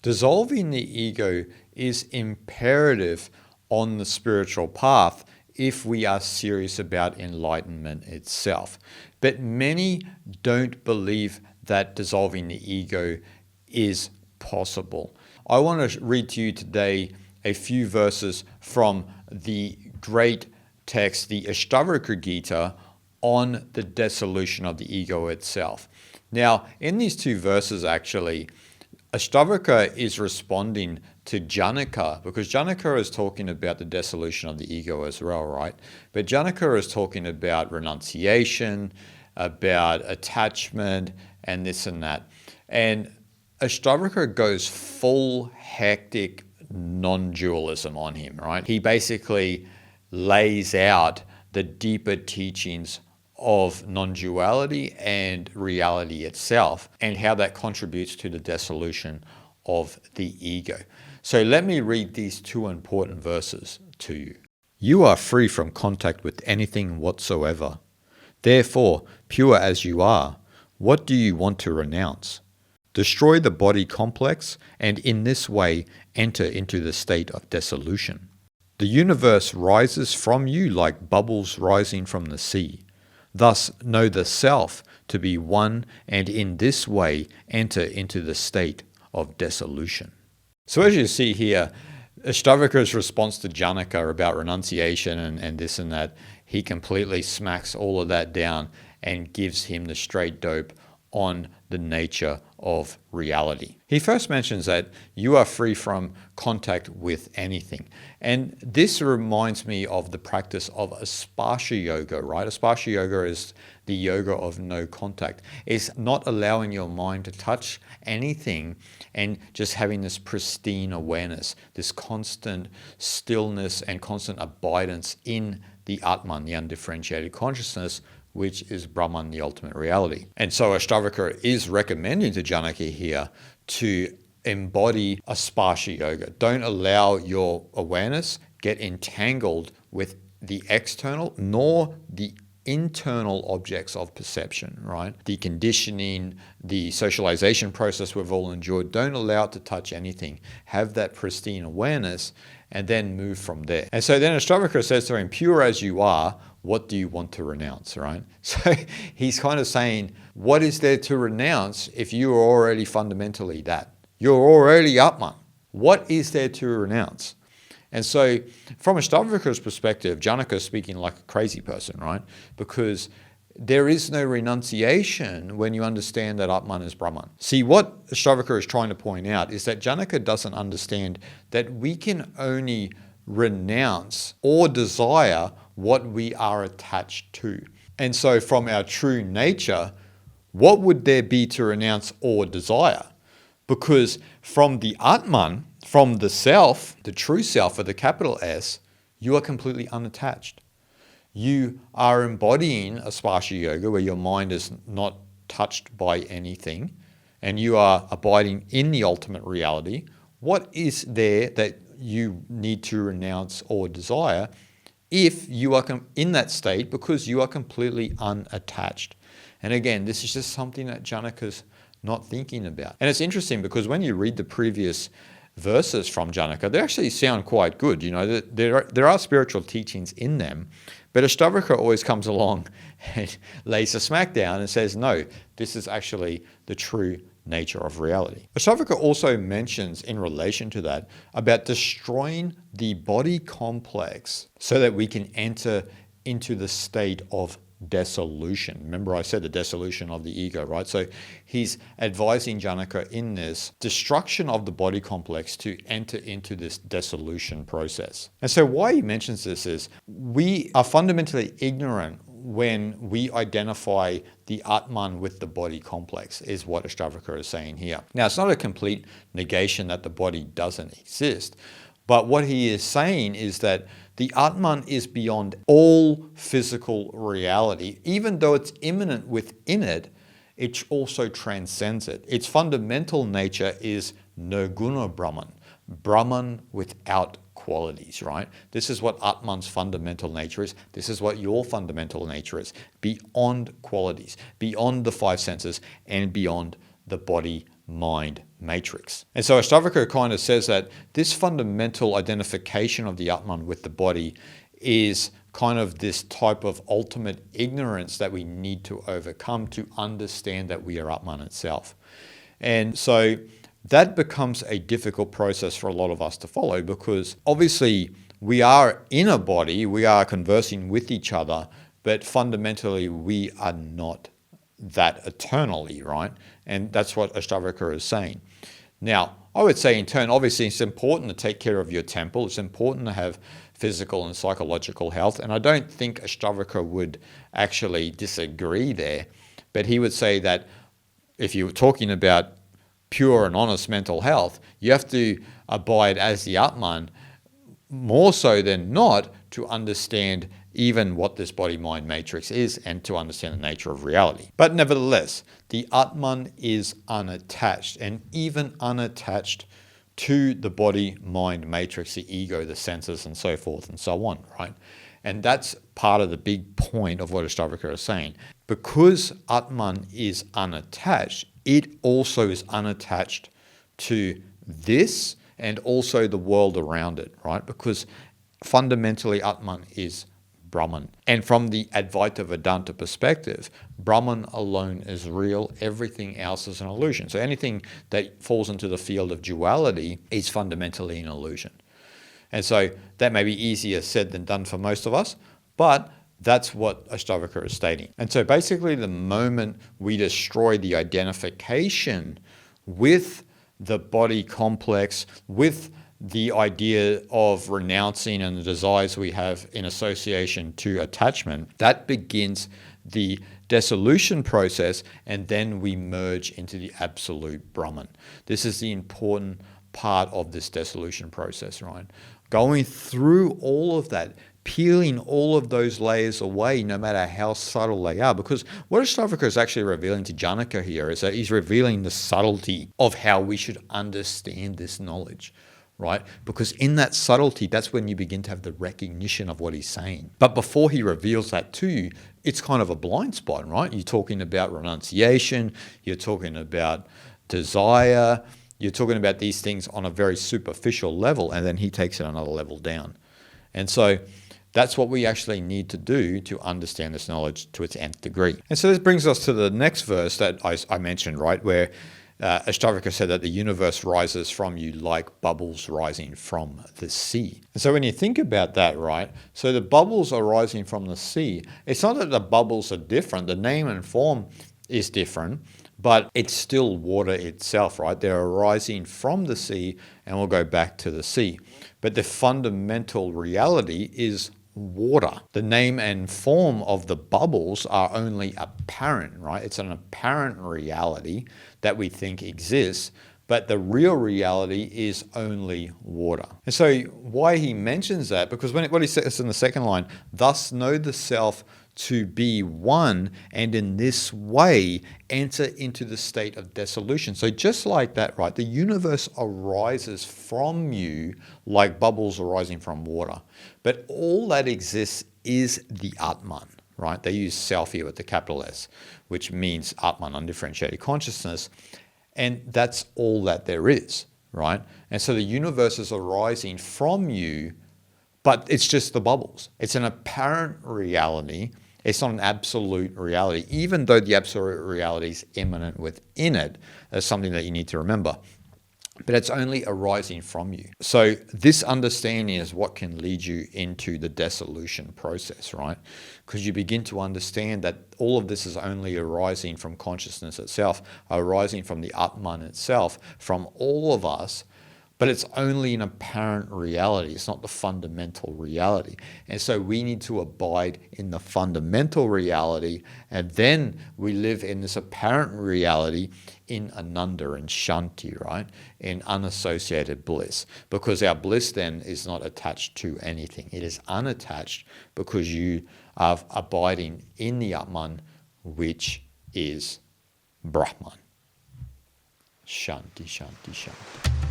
Dissolving the ego is imperative on the spiritual path if we are serious about enlightenment itself. But many don't believe that dissolving the ego is possible. I want to read to you today a few verses from the great text, the Ashtavakra Gita, on the dissolution of the ego itself. Now, in these two verses, actually, Ashtavakra is responding to Janaka, because Janaka is talking about the dissolution of the ego as well, right? But Janaka is talking about renunciation, about attachment, and this and that. And Ashtavakra goes full hectic non-dualism on him, right? He basically lays out the deeper teachings of non-duality and reality itself, and how that contributes to the dissolution of the ego. So let me read these two important verses to you. You are free from contact with anything whatsoever. Therefore, pure as you are, what do you want to renounce? Destroy the body complex, and in this way enter into the state of dissolution. The universe rises from you like bubbles rising from the sea. Thus know the self to be one, and in this way enter into the state of dissolution. So as you see here, Ashtavakara's response to Janaka about renunciation and this and that, he completely smacks all of that down and gives him the straight dope on the nature of reality. He first mentions that you are free from contact with anything. And this reminds me of the practice of Asparsha yoga, right? Asparsha yoga is the yoga of no contact. It's not allowing your mind to touch anything and just having this pristine awareness, this constant stillness and constant abidance in the Atman, the undifferentiated consciousness, which is Brahman, the ultimate reality. And so Ashtavakara is recommending to Janaka here to embody Asparsha yoga. Don't allow your awareness get entangled with the external nor the internal objects of perception, right? The conditioning, the socialization process we've all enjoyed, don't allow it to touch anything. Have that pristine awareness and then move from there. And so then Ashtavakara says to him, pure as you are, what do you want to renounce, right? So he's kind of saying, what is there to renounce if you are already fundamentally that? You're already Atman. What is there to renounce? And so from Ashtavakara's perspective, Janaka is speaking like a crazy person, right? Because there is no renunciation when you understand that Atman is Brahman. See, what Ashtavakara is trying to point out is that Janaka doesn't understand that we can only renounce or desire what we are attached to. And so from our true nature, what would there be to renounce or desire? Because from the Atman, from the self, the true self with a capital S, you are completely unattached. You are embodying Asparsha yoga where your mind is not touched by anything and you are abiding in the ultimate reality. What is there that you need to renounce or desire if you are in that state because you are completely unattached? And again, this is just something that Janaka's not thinking about. And it's interesting because when you read the previous verses from Janaka, they actually sound quite good. You know, there are spiritual teachings in them, but Ashtavakara always comes along and lays a smack down and says, no, this is actually the true nature of reality. Ashtavakara also mentions in relation to that about destroying the body complex so that we can enter into the state of dissolution. Remember I said the dissolution of the ego, right? So he's advising Janaka in this destruction of the body complex to enter into this dissolution process. And so why he mentions this is we are fundamentally ignorant when we identify the Atman with the body complex, is what Ashtavakara is saying here. Now, it's not a complete negation that the body doesn't exist, but what he is saying is that the Atman is beyond all physical reality. Even though it's immanent within it, it also transcends it. Its fundamental nature is nirguna Brahman, Brahman without qualities, right? This is what Atman's fundamental nature is. This is what your fundamental nature is. Beyond qualities, beyond the five senses, and beyond the body mind matrix. And so Ashtavakra kind of says that this fundamental identification of the Atman with the body is kind of this type of ultimate ignorance that we need to overcome to understand that we are Atman itself. And so that becomes a difficult process for a lot of us to follow, because obviously we are in a body, we are conversing with each other, but fundamentally we are not that eternally, right? And that's what Ashtavakra is saying. Now, I would say in turn, obviously it's important to take care of your temple. It's important to have physical and psychological health. And I don't think Ashtavakra would actually disagree there. But he would say that if you're talking about pure and honest mental health, you have to abide as the Atman more so than not to understand even what this body-mind matrix is and to understand the nature of reality. But nevertheless, the Atman is unattached, and even unattached to the body-mind matrix, the ego, the senses, and so forth and so on, right? And that's part of the big point of what Ashtavakra is saying. Because Atman is unattached, it also is unattached to this and also the world around it, right? Because fundamentally Atman is Brahman. And from the Advaita Vedanta perspective, Brahman alone is real, everything else is an illusion. So anything that falls into the field of duality is fundamentally an illusion. And so that may be easier said than done for most of us, but that's what Ashtavakra is stating. And so basically the moment we destroy the identification with the body complex, with the idea of renouncing and the desires we have in association to attachment, that begins the dissolution process, and then we merge into the absolute Brahman. This is the important part of this dissolution process, right? Going through all of that, peeling all of those layers away, no matter how subtle they are. Because what Ashtavakra is actually revealing to Janaka here is that he's revealing the subtlety of how we should understand this knowledge, right? Because in that subtlety, that's when you begin to have the recognition of what he's saying. But before he reveals that to you, it's kind of a blind spot, right? You're talking about renunciation, you're talking about desire, you're talking about these things on a very superficial level, and then he takes it another level down. And so that's what we actually need to do to understand this knowledge to its nth degree. And so this brings us to the next verse that I mentioned, right, where Ashtavakra said that the universe rises from you like bubbles rising from the sea. And so when you think about that, right, so the bubbles are rising from the sea. It's not that the bubbles are different. The name and form is different, but it's still water itself, right? They're arising from the sea and will go back to the sea. But the fundamental reality is water. The name and form of the bubbles are only apparent, right? It's an apparent reality that we think exists, but the real reality is only water. And so why he mentions that, because what he says in the second line, thus know the self to be one, and in this way enter into the state of dissolution. So just like that, right, the universe arises from you like bubbles arising from water. But all that exists is the Atman, right? They use self here with the capital S, which means Atman, undifferentiated consciousness. And that's all that there is, right? And so the universe is arising from you, but it's just the bubbles. It's an apparent reality. It's not an absolute reality, even though the absolute reality is immanent within it. That's something that you need to remember. But it's only arising from you. So this understanding is what can lead you into the dissolution process, right? Because you begin to understand that all of this is only arising from consciousness itself, arising from the Atman itself, from all of us, but it's only an apparent reality. It's not the fundamental reality. And so we need to abide in the fundamental reality, and then we live in this apparent reality in Ananda and Shanti, right? In unassociated bliss. Because our bliss then is not attached to anything. It is unattached because you are abiding in the Atman, which is Brahman. Shanti, Shanti, Shanti.